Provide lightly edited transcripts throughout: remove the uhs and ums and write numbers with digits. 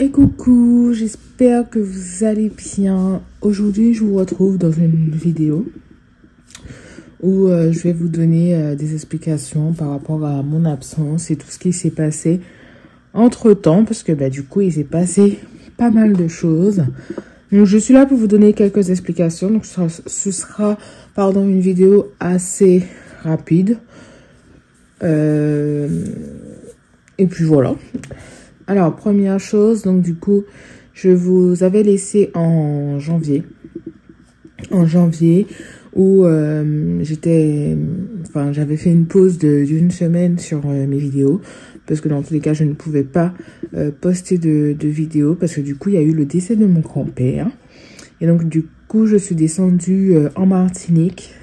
Et coucou, j'espère que vous allez bien. Aujourd'hui, je vous retrouve dans une vidéo où je vais vous donner des explications par rapport à mon absence et tout ce qui s'est passé entre-temps, parce que du coup, il s'est passé pas mal de choses. Donc, je suis là pour vous donner quelques explications. Donc, ce sera une vidéo assez rapide. Et puis voilà. Alors, première chose, donc du coup, je vous avais laissé en janvier. Où j'avais fait une pause d'une semaine sur mes vidéos. Parce que dans tous les cas, je ne pouvais pas poster de vidéos. Parce que du coup, il y a eu le décès de mon grand-père. Et donc, du coup, je suis descendue en Martinique.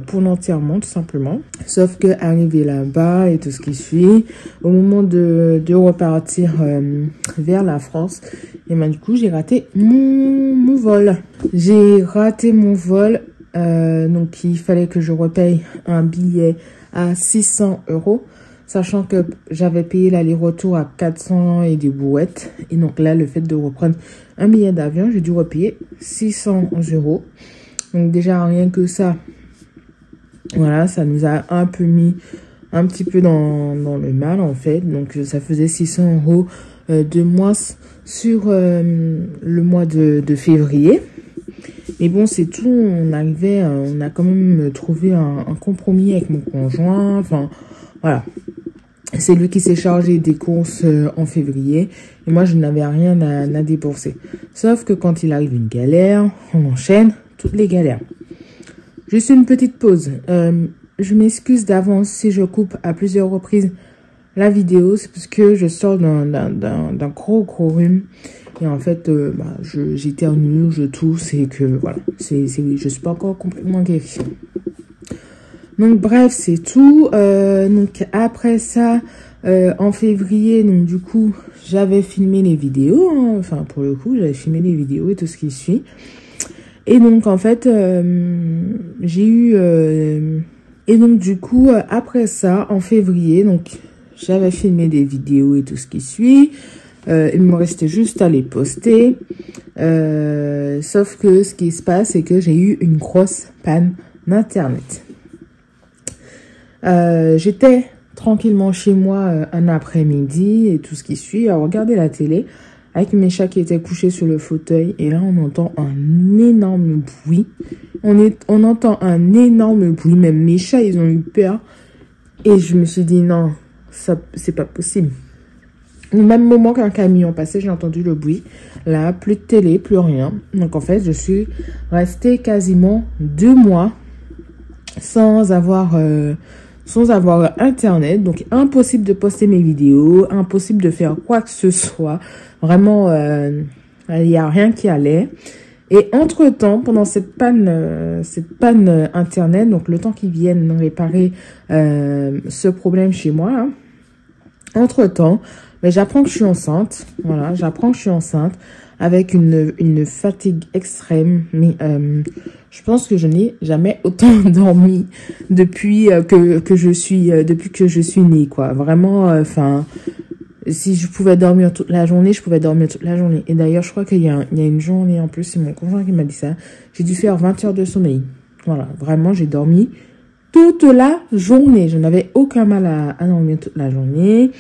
Pour l'enterrement tout simplement. Sauf que arrivé là-bas et tout ce qui suit, au moment de repartir vers la France, et du coup j'ai raté mon vol. J'ai raté mon vol, donc il fallait que je repaye un billet à 600 €, sachant que j'avais payé l'aller-retour à 400 et des brouettes. Et donc là, le fait de reprendre un billet d'avion, j'ai dû repayer 600 €. Donc déjà rien que ça, voilà, ça nous a un peu mis un petit peu dans le mal en fait. Donc ça faisait 600 € de moins sur le mois de février. Mais bon, c'est tout. On a quand même trouvé un compromis avec mon conjoint. Enfin, voilà. C'est lui qui s'est chargé des courses en février. Et moi, je n'avais rien à débourser. Sauf que quand il arrive une galère, on enchaîne toutes les galères. Juste une petite pause. Je m'excuse d'avance si je coupe à plusieurs reprises la vidéo. C'est parce que je sors d'un gros rhume. Et en fait, j'éternue, je tousse et que voilà. Je suis pas encore complètement guérie. Donc bref, c'est tout. Donc après ça, en février, donc du coup, j'avais filmé les vidéos. Hein. Enfin, pour le coup, j'avais filmé les vidéos et tout ce qui suit. Et donc, en fait, j'ai eu... et donc, du coup, après ça, en février, donc, j'avais filmé des vidéos et tout ce qui suit. Il me restait juste à les poster. Sauf que ce qui se passe, c'est que j'ai eu une grosse panne d'Internet. J'étais tranquillement chez moi un après-midi et tout ce qui suit, à regarder la télé avec mes chats qui étaient couchés sur le fauteuil. Et là, on entend un énorme bruit. On entend un énorme bruit. Même mes chats, ils ont eu peur. Et je me suis dit, non, ça, c'est pas possible. Au même moment qu'un camion passait, j'ai entendu le bruit. Là, plus de télé, plus rien. Donc, en fait, je suis restée quasiment 2 mois sans avoir Internet. Donc, impossible de poster mes vidéos, impossible de faire quoi que ce soit. Vraiment, il n'y a rien qui allait. Et entre-temps, pendant cette panne Internet, donc le temps qu'ils viennent réparer ce problème chez moi, hein, entre-temps, j'apprends que je suis enceinte. Voilà, j'apprends que je suis enceinte avec une fatigue extrême. Mais je pense que je n'ai jamais autant dormi depuis que je suis née, quoi. Vraiment, si je pouvais dormir toute la journée, je pouvais dormir toute la journée. Et d'ailleurs, je crois qu'il y a une journée en plus, c'est mon conjoint qui m'a dit ça. J'ai dû faire 20 heures de sommeil. Voilà, vraiment, j'ai dormi toute la journée. Je n'avais aucun mal à dormir toute la journée.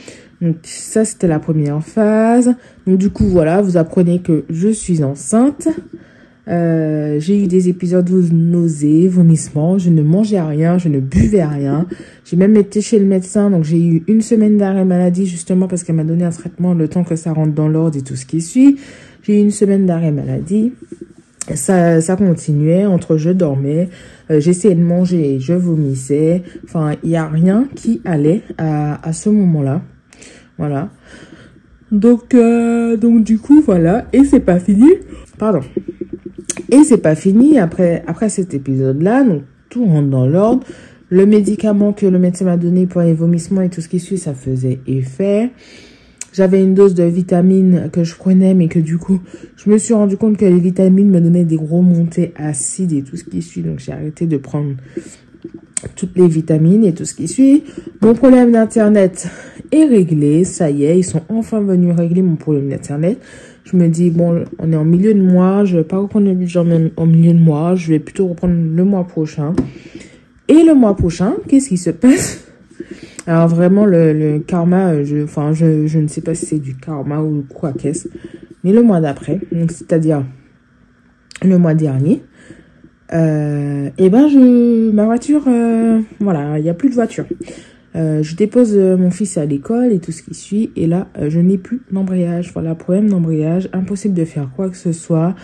Donc ça, c'était la première phase. Donc du coup, voilà, vous apprenez que je suis enceinte. J'ai eu des épisodes de nausées, vomissements. Je ne mangeais rien, je ne buvais rien. J'ai même été chez le médecin. Donc j'ai eu 1 semaine d'arrêt maladie justement parce qu'elle m'a donné un traitement le temps que ça rentre dans l'ordre et tout ce qui suit. J'ai eu 1 semaine d'arrêt maladie. Ça continuait. Entre je dormais, j'essayais de manger et je vomissais. Enfin, il n'y a rien qui allait à ce moment-là. Voilà. Donc du coup, voilà. Et c'est pas fini. Pardon. Et c'est pas fini après cet épisode-là. Donc, tout rentre dans l'ordre. Le médicament que le médecin m'a donné pour les vomissements et tout ce qui suit, ça faisait effet. J'avais une dose de vitamines que je prenais, mais que du coup, je me suis rendu compte que les vitamines me donnaient des gros montées acides et tout ce qui suit. Donc, j'ai arrêté de prendre toutes les vitamines et tout ce qui suit. Mon problème d'internet est réglé, ça y est, ils sont enfin venus régler mon problème d'internet. Je me dis, bon, on est en milieu de mois, je vais pas reprendre le budget en milieu de mois, je vais plutôt reprendre le mois prochain. Et le mois prochain, qu'est-ce qui se passe? Alors vraiment, le karma, je ne sais pas si c'est du karma ou quoi qu'est-ce, mais le mois d'après, c'est-à-dire le mois dernier, et ben ma voiture, voilà, il n'y a plus de voiture. Je dépose mon fils à l'école et tout ce qui suit, et là, je n'ai plus d'embrayage. Voilà, problème d'embrayage, impossible de faire quoi que ce soit.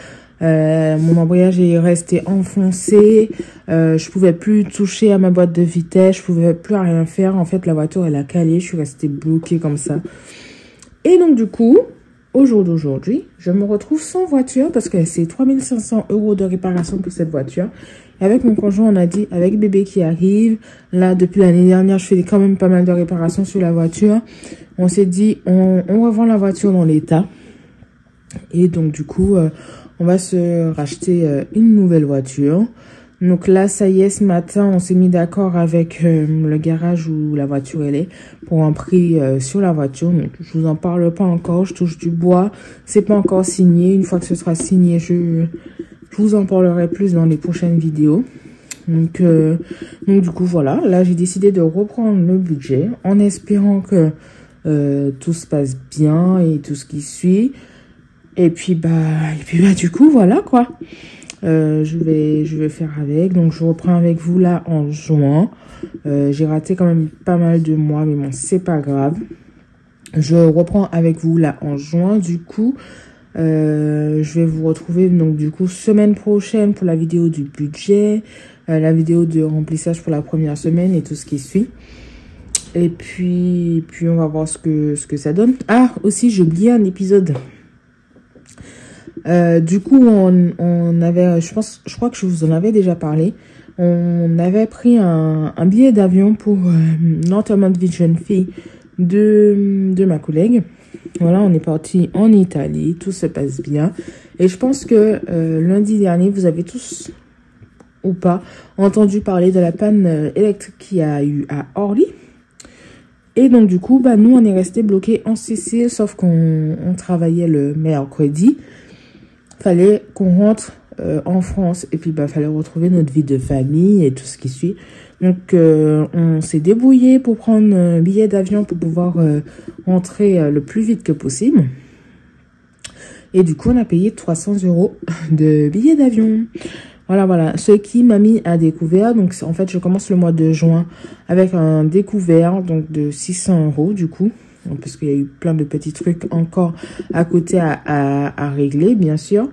Mon embrayage est resté enfoncé, je pouvais plus toucher à ma boîte de vitesse, je pouvais plus rien faire. En fait, la voiture, elle a calé, je suis restée bloquée comme ça. Et donc, du coup, au jour d'aujourd'hui, je me retrouve sans voiture parce que c'est 3500 € de réparation pour cette voiture. Et avec mon conjoint, on a dit, avec bébé qui arrive, là, depuis l'année dernière, je fais quand même pas mal de réparations sur la voiture. On s'est dit, on revend la voiture dans l'état. Et donc, du coup, on va se racheter une nouvelle voiture. Donc là, ça y est, ce matin, on s'est mis d'accord avec le garage où la voiture elle est pour un prix sur la voiture. Donc, je vous en parle pas encore, je touche du bois. C'est pas encore signé. Une fois que ce sera signé, je vous en parlerai plus dans les prochaines vidéos. Donc du coup, voilà. Là, j'ai décidé de reprendre le budget en espérant que tout se passe bien et tout ce qui suit. Et puis du coup, voilà quoi. Je vais faire avec. Donc, je reprends avec vous là en juin. J'ai raté quand même pas mal de mois, mais bon, c'est pas grave. Je reprends avec vous là en juin. Du coup, je vais vous retrouver donc du coup semaine prochaine pour la vidéo du budget, la vidéo de remplissage pour la première semaine et tout ce qui suit. Et puis on va voir ce que ça donne. Ah, aussi, j'ai oublié un épisode. Du coup, on avait, je crois que je vous en avais déjà parlé. On avait pris un billet d'avion pour l'enterrement de vie de jeune fille de ma collègue. Voilà, on est parti en Italie, tout se passe bien. Et je pense que lundi dernier, vous avez tous ou pas entendu parler de la panne électrique qu'il y a eu à Orly. Et donc, du coup, nous, on est resté bloqués en Sicile, sauf qu'on travaillait le mercredi. Fallait qu'on rentre en France et puis fallait retrouver notre vie de famille et tout ce qui suit. Donc on s'est débrouillé pour prendre un billet d'avion pour pouvoir rentrer le plus vite que possible. Et du coup on a payé 300 € de billet d'avion. Voilà, ce qui m'a mis à découvert. Donc en fait je commence le mois de juin avec un découvert donc de 600 € du coup. Parce qu'il y a eu plein de petits trucs encore à côté à régler, bien sûr.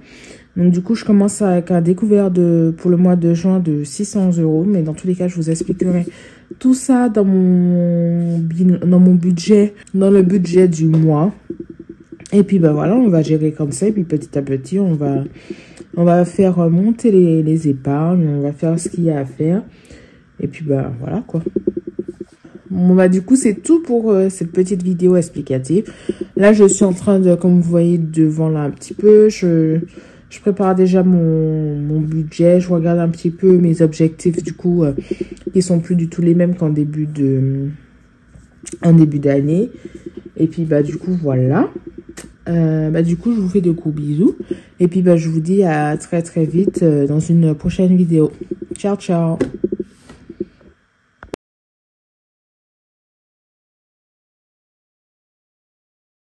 Donc, du coup, je commence avec un découvert pour le mois de juin de 600 €. Mais dans tous les cas, je vous expliquerai tout ça dans mon budget, dans le budget du mois. Et puis, voilà, on va gérer comme ça. Et puis, petit à petit, on va faire monter les épargnes. On va faire ce qu'il y a à faire. Et puis, voilà, quoi. Bon, du coup, c'est tout pour cette petite vidéo explicative. Là, je suis en train de, comme vous voyez devant là un petit peu, je prépare déjà mon budget. Je regarde un petit peu mes objectifs, du coup, qui sont plus du tout les mêmes qu'en début d'année. Et puis, du coup, voilà. Du coup, je vous fais de gros bisous. Et puis, je vous dis à très, très vite dans une prochaine vidéo. Ciao, ciao.